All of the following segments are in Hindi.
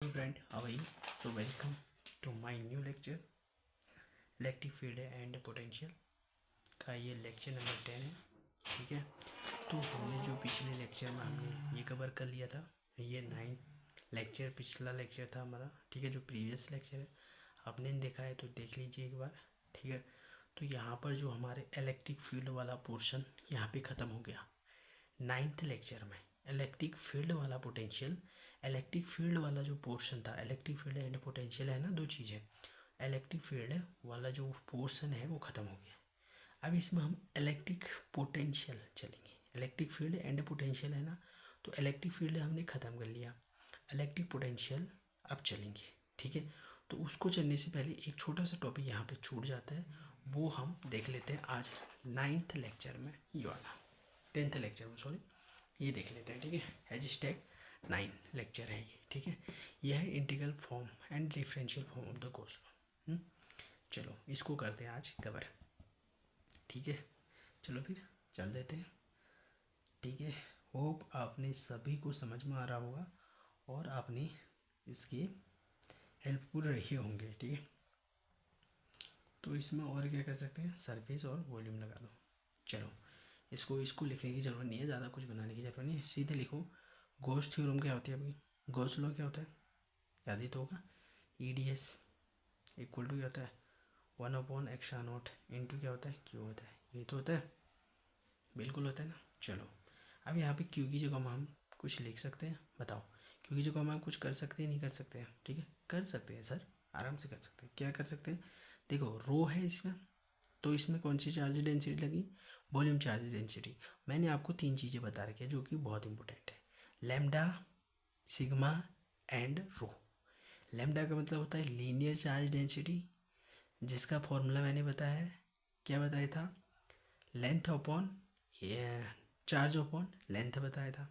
Hello friend, how are you? So welcome to my new lecture electric field and potential का ये लेक्चर नंबर 10 है। ठीक है, तो हमने जो पिछले लेक्चर में हमने ये कवर कर लिया था, ये 9 लेक्चर पिछला लेक्चर था हमारा। ठीक है, जो प्रीवियस लेक्चर है आपने देखा है तो देख लीजिए एक बार। ठीक है, तो यहाँ पर जो हमारे इलेक्ट्रिक फील्ड वाला पोर्शन यहाँ पे ख़त्म हो गया 9th लेक्चर में। इलेक्ट्रिक फील्ड वाला पोटेंशियल, इलेक्ट्रिक फील्ड वाला जो पोर्शन था, इलेक्ट्रिक फील्ड एंड पोटेंशियल है ना, दो चीज़ें। इलेक्ट्रिक फील्ड वाला जो पोर्शन है वो ख़त्म हो गया। अब इसमें हम इलेक्ट्रिक पोटेंशियल चलेंगे। इलेक्ट्रिक फील्ड एंड पोटेंशियल है ना, तो इलेक्ट्रिक फील्ड हमने ख़त्म कर लिया, इलेक्ट्रिक पोटेंशियल अब चलेंगे। ठीक है, तो उसको चलने से पहले एक छोटा सा टॉपिक यहाँ पे छूट जाता है, वो हम देख लेते हैं आज 9th लेक्चर में, ये वाला 10th लेक्चर में, सॉरी, ये देख लेते हैं। ठीक है, हैजिस्टैग 9 लेक्चर है ये। ठीक है, यह है integral form and differential form of the Gauss law. चलो इसको करते हैं आज कवर। ठीक है, चलो फिर चल देते हैं। ठीक है, होप आपने सभी को समझ में आ रहा होगा और आपने इसके हेल्पफुल रहे होंगे। ठीक है, तो इसमें और क्या कर सकते हैं, सरफेस और वॉल्यूम लगा दो। चलो इसको लिखने की ज़रूरत नहीं है, ज़्यादा कुछ बनाने की ज़रूरत नहीं है, सीधे लिखो। गॉस थ्योरम क्या होती है, अभी गॉस लॉ क्या होता है, याद ही तो होगा। EDS इक्वल टू क्या होता है, 1/x0 इंटू क्या होता है, Q होता है। ये तो होता है, बिल्कुल होता है ना। चलो अब यहाँ पे Q की जगह हम कुछ लिख सकते हैं, बताओ। Q की जगह हम कुछ कर सकते हैं, नहीं कर सकते हैं? ठीक है, कर सकते हैं सर, आराम से कर सकते हैं। क्या कर सकते हैं, देखो रो है इसमें, तो इसमें कौन सी चार्ज डेंसिटी लगी, वॉल्यूम चार्ज डेंसिटी। मैंने आपको 3 चीज़ें बता रखी है जो कि बहुत इंपॉर्टेंट है, lambda, sigma and rho. Lambda का मतलब होता है लीनियर चार्ज डेंसिटी, जिसका फॉर्मूला मैंने बताया है, क्या बताया था, length upon charge upon length बताया था।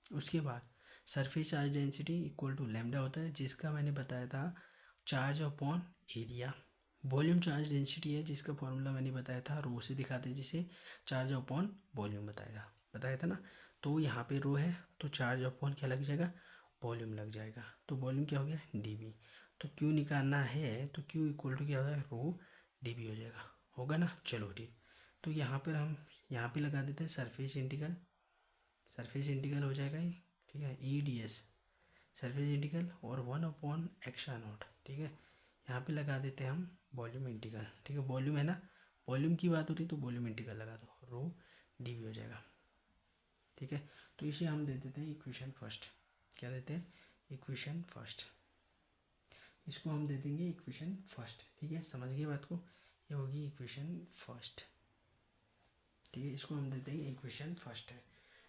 उसके बाद surface charge density equal to lambda होता है, जिसका मैंने बताया था charge upon area. Volume charge density है, जिसका फॉर्मूला मैंने बताया था, रो से दिखाते जिसे चार्ज अपॉन वॉल्यूम बताया था ना। तो यहाँ पे रो है तो चार्ज अपॉन क्या लग जाएगा, वॉल्यूम लग जाएगा। तो वॉल्यूम क्या हो गया, dV। तो Q निकालना है तो Q इक्वल टू क्या होता है, रो dV हो जाएगा, होगा ना। चलो ठीक, तो यहाँ पर हम यहाँ पे लगा देते हैं सरफेस इंटीग्रल, सरफेस इंटीग्रल हो जाएगा ये। ठीक है, EDS सरफेस इंटीग्रल और 1/x0। ठीक है, यहाँ पे लगा देते हैं हम वॉल्यूम इंटीग्रल। ठीक है, वॉल्यूम है ना, वॉल्यूम की बात हो रही तो वॉल्यूम इंटीग्रल लगा दो, रो dV हो जाएगा। ठीक है, तो इसे हम दे देते हैं इक्वेशन फर्स्ट। क्या देते हैं, इक्वेशन फर्स्ट। इसको हम दे देंगे इक्वेशन फर्स्ट। ठीक है, समझ गए बात को, ये होगी इक्वेशन फर्स्ट। ठीक है, इसको हम दे देंगे इक्वेशन फर्स्ट है।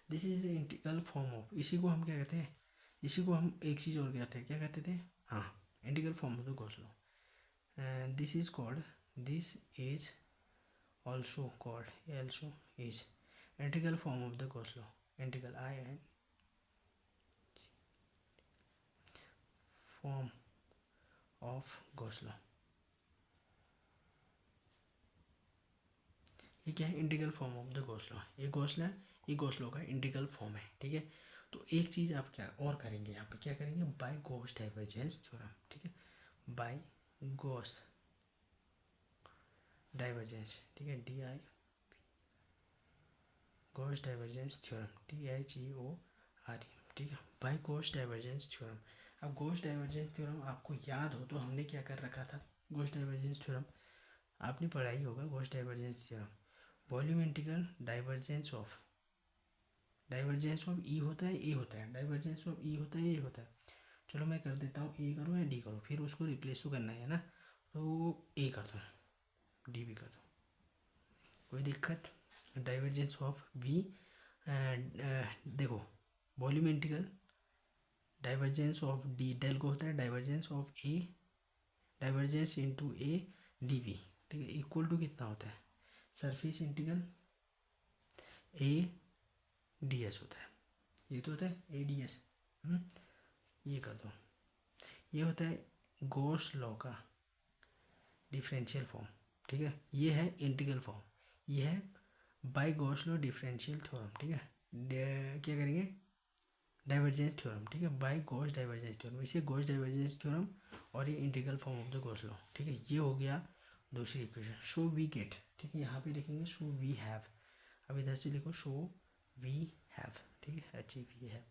This is the integral form of, इसी को हम क्या कहते हैं, इसी को हम एक चीज़ और कहते हैं, क्या कहते थे, हाँ, integral form of the Gauss law. This is called, this is also is integral form of the Gauss law, integral in form of Gauss law। ये क्या है, integral form of the Gauss law. ये गॉस लॉ, ये गॉस लॉ का इंटीग्रल फॉर्म है। ठीक है, तो एक चीज़ आप क्या और करेंगे, यहाँ पे क्या करेंगे, बाय गॉस डाइवर्जेंस थ्योरम। ठीक है, बाय गॉस डाइवर्जेंस। ठीक है, DI Gauss divergence theorem, DIGORE। ठीक है, बाय गॉस डाइवर्जेंस थ्योरम। अब गॉस डाइवर्जेंस थ्योरम आपको याद हो तो हमने क्या कर रखा था, गॉस डाइवर्जेंस थ्योरम आपने पढ़ा ही होगा। Gauss divergence theorem, volume integral divergence of E होता है, ए होता है, डाइवर्जेंस ऑफ ई होता है, ए होता है। चलो मैं कर देता हूँ, ए करो या डी करो, फिर उसको रिप्लेस तो करना है ना, तो ए कर दो, डी भी कर दो, कोई दिक्कत। डाइवर्जेंस ऑफ वी, देखो volume integral divergence of D, del को होता है divergence of A, divergence into A dV। ठीक है, इक्वल टू कितना होता है, सरफेस इंटीग्रल ADS होता है, ये तो होता है ADS। ये कर दो, ये होता है गॉस लॉ का डिफरेंशियल फॉर्म। ठीक है, ये है इंटीग्रल फॉर्म, ये है by Gauss law differential theorem. ठीक है, क्या करेंगे, डाइवर्जेंस थ्योरम, ठीक है, बाय गॉस डाइवर्जेंस थ्योरम। इसे गॉस डाइवर्जेंस थ्योरम और ये integral form of the Gauss law, ठीक है। ये हो गया दूसरी इक्वेशन। शो वी गेट, ठीक है, यहाँ पे लिखेंगे शो वी हैव, अब इधर से लिखो शो वी हैव, ठीक है, एच ई वी हैव।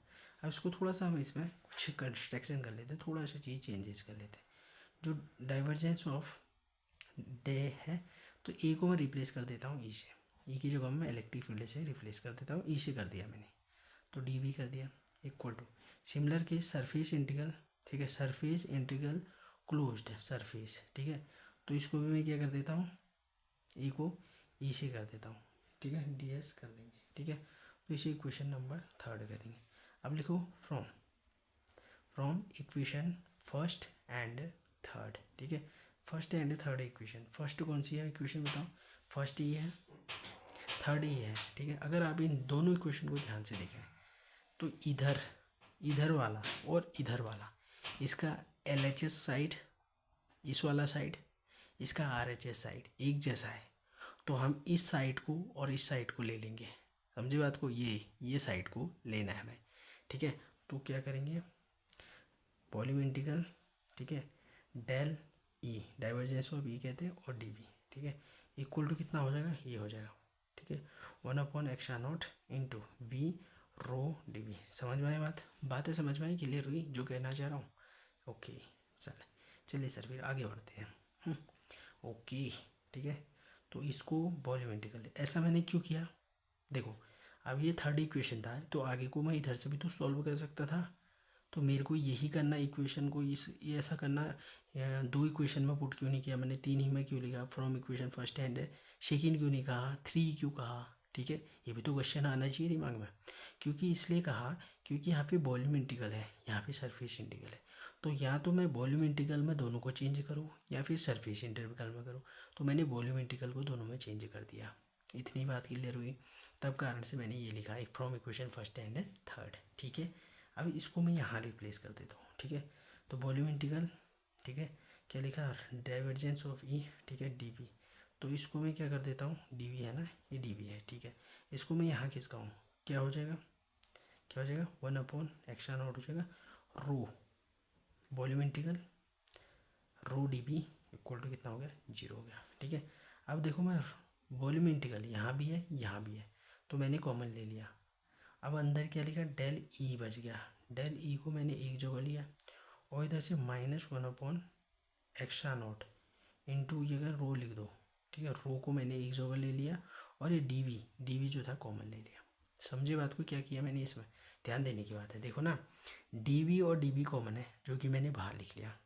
अब इसको थोड़ा सा हम इसमें कुछ कंस्ट्रक्शन कर लेते हैं, थोड़ा सा चीज़ चेंजेस कर लेते हैं। जो डाइवर्जेंस ऑफ डे है, तो ए को मैं रिप्लेस कर देता हूँ ई से, ई की जगह मैं इलेक्ट्रिक फील्ड से रिप्लेस कर देता हूँ, ई से कर दिया मैंने, तो डी वी कर दिया इक्वल टू सिमिलर के सरफेस इंटीग्रल, ठीक है, सरफेस इंटीग्रल क्लोज्ड सरफेस, ठीक है, तो इसको भी मैं क्या कर देता हूँ, ई को ई से कर देता हूँ, ठीक है, डी एस कर देंगे, ठीक है। तो इसे इक्वेशन नंबर 3 करेंगे। अब लिखो from equation first and third, ठीक है, first and third equation. First कौन सी है इक्वेशन बताओ, फर्स्ट ये है, थर्ड ये है, ठीक है। अगर आप इन दोनों इक्वेशन को ध्यान से देखें तो इधर वाला और इधर वाला, इसका एल एच एस साइड, इस वाला साइड, इसका आर एच एस साइड एक जैसा है, तो हम इस साइड को और इस साइड को ले लेंगे, समझे बात को, ये साइड को लेना है हमें, ठीक है। तो क्या करेंगे, वॉल्यूम इंटीग्रल, ठीक है, डेल ई, डाइवर्जेंस ऑफ ई कहते हैं, और डी वी, ठीक है, इक्वल टू कितना हो जाएगा, ये हो जाएगा, ठीक है, 1/x0 into V rho D V. समझ में आई बातें समझ में आई, क्लियर हुई जो कहना चाह रहा हूँ, ओके। चलिए सर फिर आगे बढ़ते हैं। ओके, ठीक है, तो इसको वॉल्यूम इंटीग्रल, ऐसा मैंने क्यों किया, देखो अब ये थर्ड इक्वेशन था, तो आगे को मैं इधर से भी तो सॉल्व कर सकता था, तो मेरे को यही करना, इक्वेशन को ये ऐसा करना, 2 इक्वेशन में पुट क्यों नहीं किया मैंने, 3 ही में क्यों लिखा, from equation first and second क्यों नहीं कहा, 3 क्यों कहा, ठीक है, ये भी तो क्वेश्चन आना चाहिए दिमाग में। क्योंकि इसलिए कहा क्योंकि यहाँ पे वॉल्यूम इंटीग्रल है, यहाँ पे सरफेस इंटीग्रल है, तो या तो मैं वॉल्यूम इंटीग्रल में दोनों को चेंज करूँ या फिर सरफेस इंटीग्रल में करूँ, तो मैंने वॉल्यूम इंटीग्रल को दोनों में चेंज कर दिया। इतनी बात क्लियर हुई, तब कारण से मैंने ये लिखा एक from equation first and third, ठीक है। अब इसको मैं यहाँ रिप्लेस कर देता हूँ, ठीक है, तो वॉल्यूम इंटीग्रल, ठीक है, क्या लिखा, डाइवर्जेंस ऑफ ई, ठीक है, डी वी, तो इसको मैं क्या कर देता हूँ, डी वी है ना, ये डी वी है, ठीक है, इसको मैं यहाँ किसका हूँ, क्या हो जाएगा, 1/x0 हो जाएगा, rho volume integral rho D v equal to कितना हो गया, 0 हो गया, ठीक है। अब देखो मैं वॉल्यूम इंटीग्रल यहाँ भी है यहाँ भी है, तो मैंने कॉमन ले लिया, अब अंदर क्या लिखा, डेल ई बच गया, डेल ई को मैंने एक जगह लिया, और इधर से -1/x0 इंटू ये अगर रो लिख दो, ठीक है, रो को मैंने एक जगह ले लिया, और ये डी वी जो था कॉमन ले लिया। समझे बात को, क्या किया मैंने, इसमें ध्यान देने की बात है, देखो ना, डी वी और डी वी कॉमन है, जो कि मैंने बाहर लिख लिया,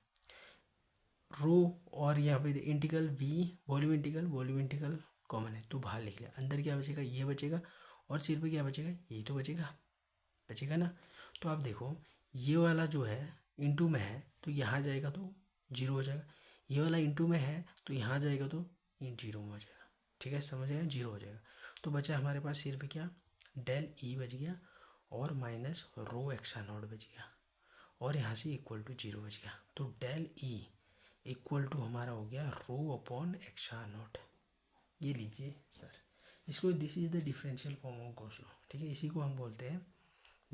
रो और यहाँ पे integral V volume integral common है, तो बाहर लिख लिया, अंदर क्या बचेगा, ये बचेगा, और सिर पे क्या बचेगा, यही तो बचेगा ना। तो आप देखो ये वाला जो है इंटू में है, तो यहाँ जाएगा तो 0 हो जाएगा, ये वाला इंटू में है तो यहाँ जाएगा तो 0 हो जाएगा, ठीक है, समझ आया, 0 हो जाएगा। तो बचा हमारे पास सिर्फ क्या, डेल ई बच गया और माइनस रो x0 बच गया, और यहाँ से इक्वल टू 0 बच गया, तो डेल ई इक्वल टू हमारा हो गया ρ/x0। ये लीजिए सर, इसको this is the differential form of Gauss law, ठीक है, इसी को हम बोलते हैं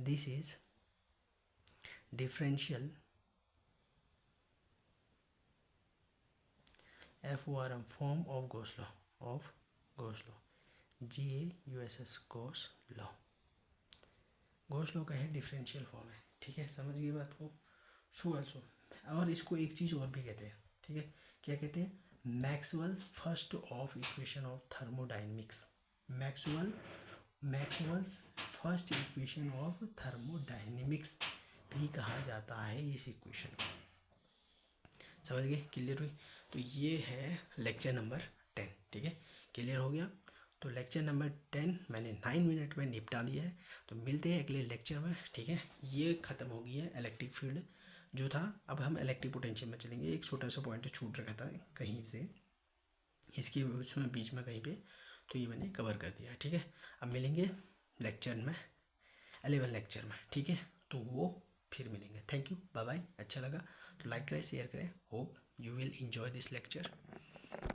this is differential FORM form of Gauss law GAUSS Gauss law का है डिफरेंशियल फॉर्म है, ठीक है, समझ गए बात को। सो ऑल्सो, और इसको एक चीज़ और भी कहते हैं, ठीक है, क्या कहते हैं, Maxwell's first of equation of thermodynamics, Maxwell's first equation of thermodynamics भी कहा जाता है इस इक्वेशन को। समझ गए, क्लियर हुई। तो ये है लेक्चर नंबर 10, ठीक है, क्लियर हो गया। तो लेक्चर नंबर 10 मैंने 9 मिनट में निपटा लिया है, तो मिलते हैं अगले लेक्चर में, ठीक है। ये ख़त्म हो गई है इलेक्ट्रिक फील्ड जो था, अब हम इलेक्ट्रिक पोटेंशियल में चलेंगे। एक छोटा सा पॉइंट छूट रखा था कहीं से, इसकी उसमें बीच में कहीं पे, तो ये मैंने कवर कर दिया, ठीक है। अब मिलेंगे लेक्चर में 11 लेक्चर में, ठीक है, तो वो फिर मिलेंगे। Thank you, bye bye. अच्छा लगा तो लाइक करें, शेयर करें। Hope you will enjoy this lecture.